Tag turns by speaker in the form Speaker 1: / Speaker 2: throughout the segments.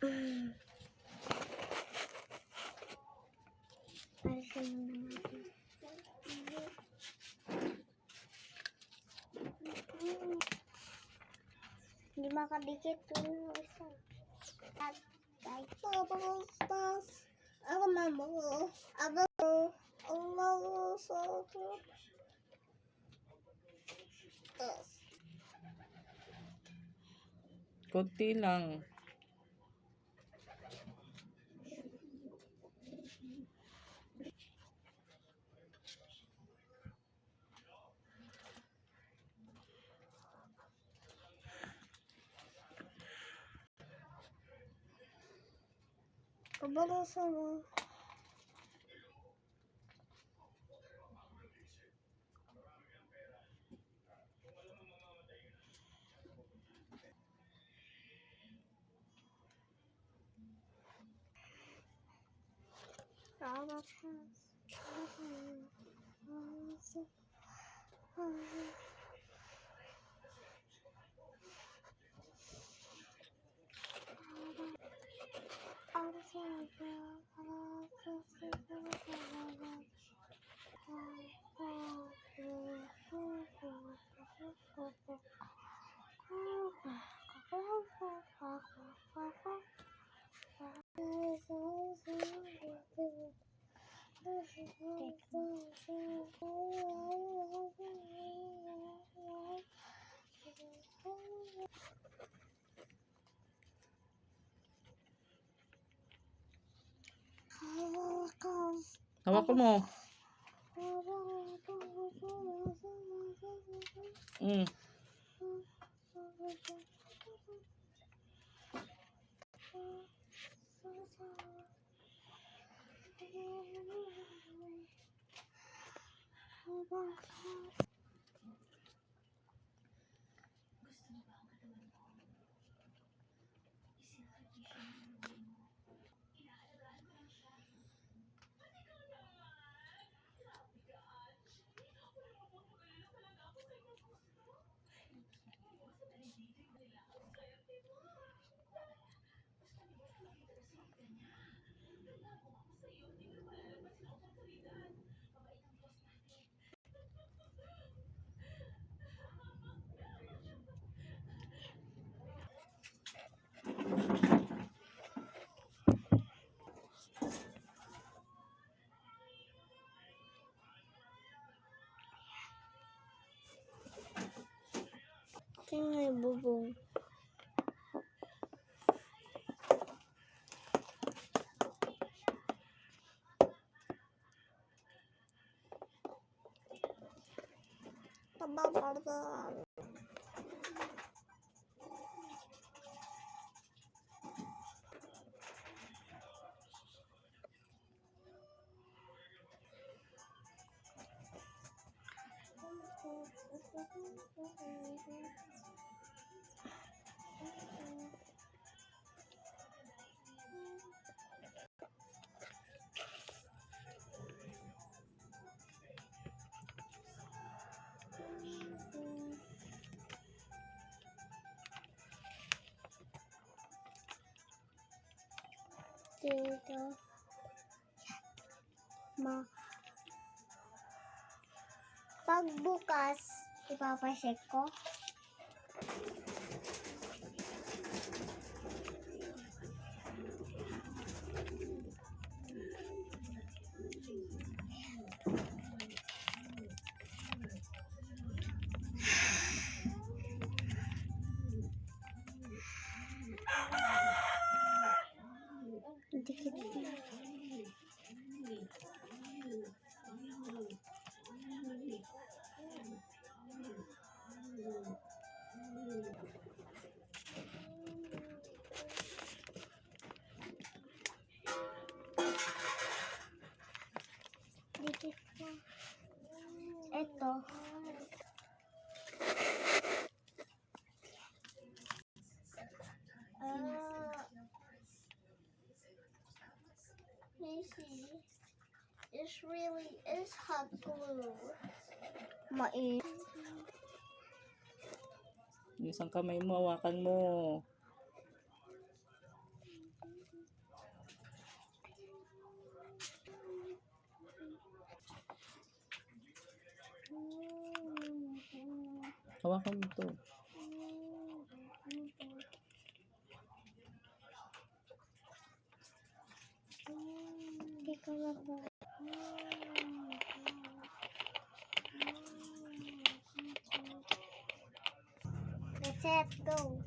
Speaker 1: Hindi makadikit yung isa.
Speaker 2: Kunti lang.
Speaker 1: Pabalasan mo.
Speaker 2: Hawakan mo.
Speaker 1: Tingnan bubong. Pababargan. Dito. Pagbukas, ipapasek ko. Dikit na. Dikit na. Ito. Macy, it really is hot glue. Mais.
Speaker 2: Yung isang kamay mo, hawakan mo. Hawakan mo to.
Speaker 1: Hindi ko mabuo. Let's set, go.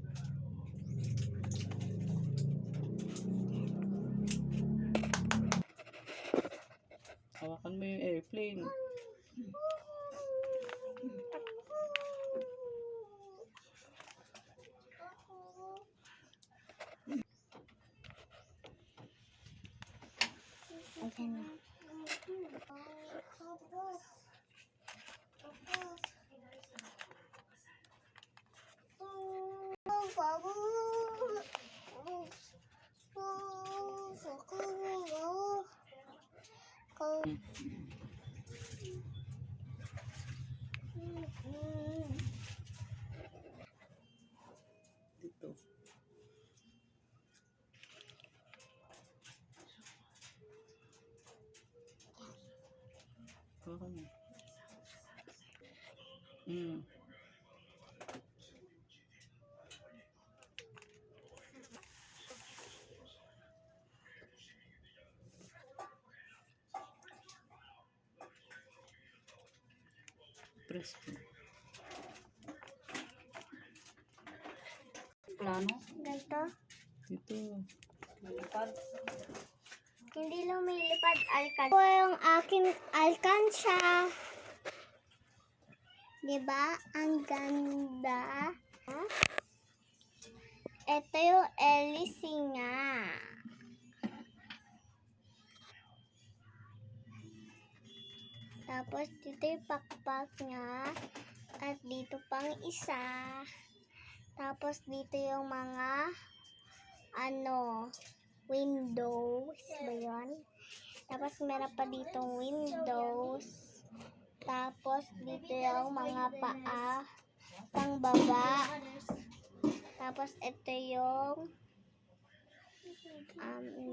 Speaker 2: Hawakan mo yung airplane.
Speaker 1: Ayan na.
Speaker 2: Dito. Hawakan mo. Press mo.
Speaker 3: Plano?
Speaker 1: Ganito.
Speaker 2: Dito.
Speaker 3: Lipad?
Speaker 1: Hindi lumilipad alkansya. Ito yung aking alkansya. Diba? Ang ganda. Ito yung hélice nga. Tapos dito yung pakpak niya. At dito pang isa. Tapos dito yung mga windows ba yun? Tapos meron pa ditong windows. Tapos dito yung mga paa pang baba. Tapos ito yung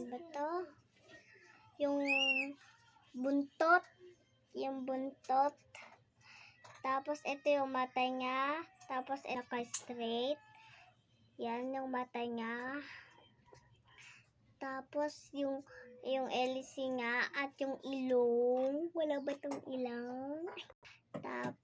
Speaker 1: ba to? Yung buntot. Yung buntot. Tapos ito yung mata niya. Tapos ito straight. Yan yung mata niya. Tapos yung hélice nga at yung ilong. Wala ba itong ilong? Tapos